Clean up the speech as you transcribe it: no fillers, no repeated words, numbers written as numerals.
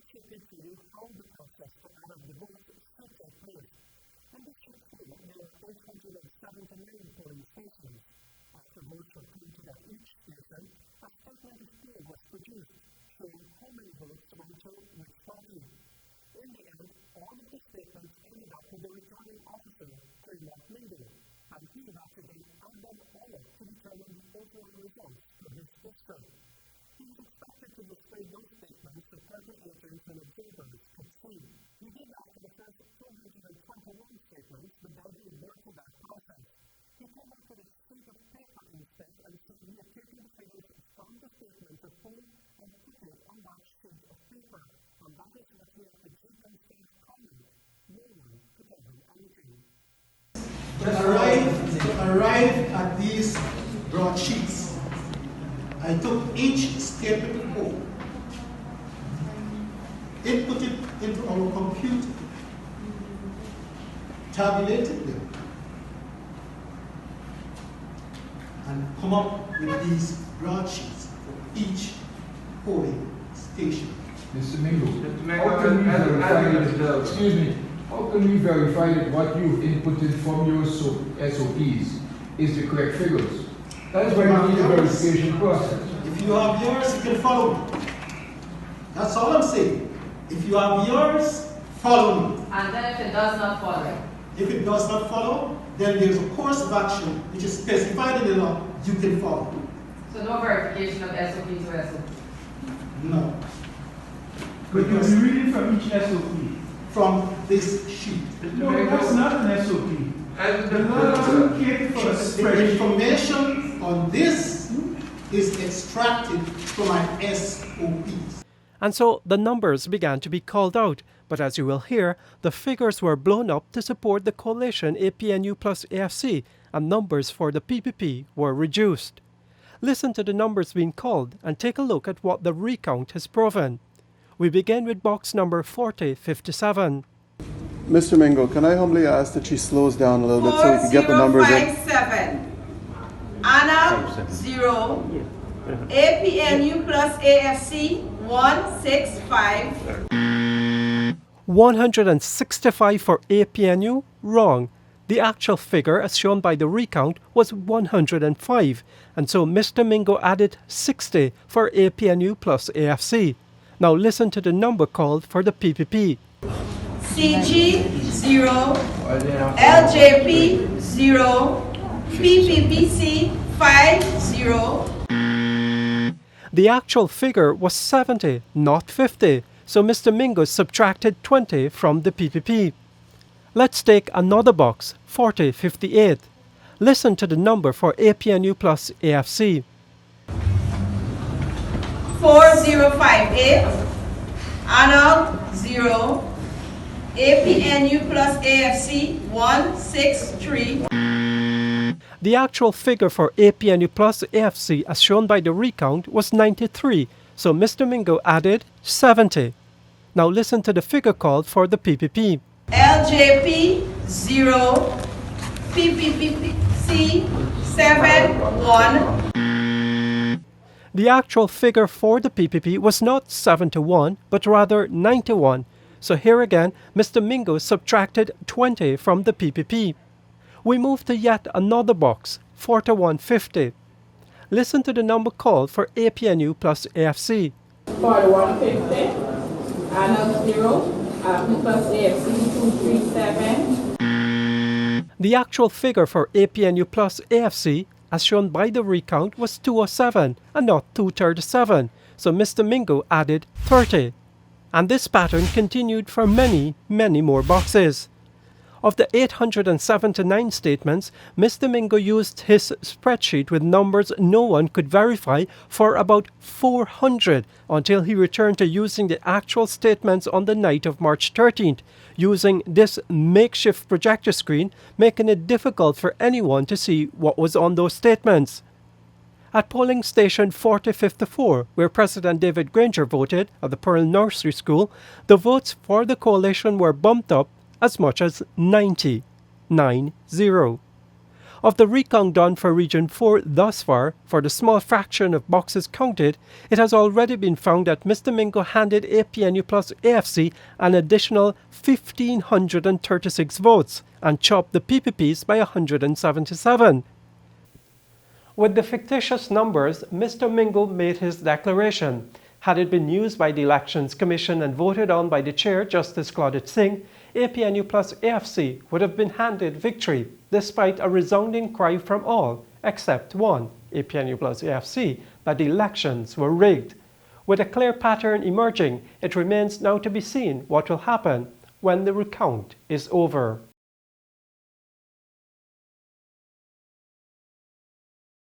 PPP held the process to add up the votes still take place. And this should say that there are 879 polling stations. After votes were counted at each station, a statement display was produced, showing how many votes went to which party. In the end, all of the statements ended up with the returning officer, Clairmont Mingo, and he had to then add them all up to determine the overall results for his district. He was expected to display those statements so present agents and observers could see. He did that for the first 221 statements without the work of that process. He came up with a sheet of paper instead, and so he had taken the figures from the statements of full and put it on that sheet of paper. And that is what we have to do and say comment. No one could ever anything. To arrive at these broadsheets, I took each statement report, input it into our computer, tabulated them, and come up with these broadsheets for each polling station. Mr. Mingo, how can we verify that what you've inputted from your SOPs is the correct figures? That is why we need a verification process. If you have yours, you can follow me. That's all I'm saying. If you have yours, follow me. And then if it does not follow? If it does not follow, then there's a course of action which is specified in the law you can follow. So no verification of SOP to SOP? No. But you'll be reading from each SOP. From this sheet. No, that's not an SOP. The law doesn't cater for a spreadsheet. The information on this is extracted from my SOPs. And so the numbers began to be called out, but as you will hear, the figures were blown up to support the coalition APNU+AFC, and numbers for the PPP were reduced. Listen to the numbers being called and take a look at what the recount has proven. We begin with box number 4057. Mr. Mingo, can I humbly ask that she slows down a little bit so we can get the numbers in? 4057. Anna 0. APNU+AFC 165. 165 for APNU? Wrong. The actual figure, as shown by the recount, was 105, and so Mr. Mingo added 60 for APNU+AFC. Now listen to the number called for the PPP. CG 0. LJP 0. PPPC 50. The actual figure was 70, not 50, so Mr. Mingo subtracted 20 from the PPP. Let's take another box, 4058. Listen to the number for APNU+AFC. 4058. Arnold 0. APNU+AFC 163. The actual figure for APNU+AFC, as shown by the recount, was 93, so Mr. Mingo added 70. Now listen to the figure called for the PPP. LJP 0. PPPC 71. The actual figure for the PPP was not 71, but rather 91. So here again, Mr. Mingo subtracted 20 from the PPP. We move to yet another box, 4150. Listen to the number called for APNU+AFC. 4150. Anna 0. APNU+AFC 237. The actual figure for APNU+AFC, as shown by the recount, was 207 and not 237, so Mr. Mingo added 30. And this pattern continued for many, many more boxes. Of the 879 statements, Mr. Mingo used his spreadsheet with numbers no one could verify for about 400 until he returned to using the actual statements on the night of March 13th, using this makeshift projector screen, making it difficult for anyone to see what was on those statements. At polling station 4054, where President David Granger voted at the Pearl Nursery School, the votes for the coalition were bumped up as much as 90. Of the recount done for Region 4 thus far, for the small fraction of boxes counted, it has already been found that Mr. Mingo handed APNU+AFC an additional 1,536 votes and chopped the PPPs by 177. With the fictitious numbers, Mr. Mingo made his declaration. Had it been used by the Elections Commission and voted on by the Chair, Justice Claudette Singh, APNU+AFC would have been handed victory, despite a resounding cry from all, except one, APNU+AFC, that the elections were rigged. With a clear pattern emerging, it remains now to be seen what will happen when the recount is over.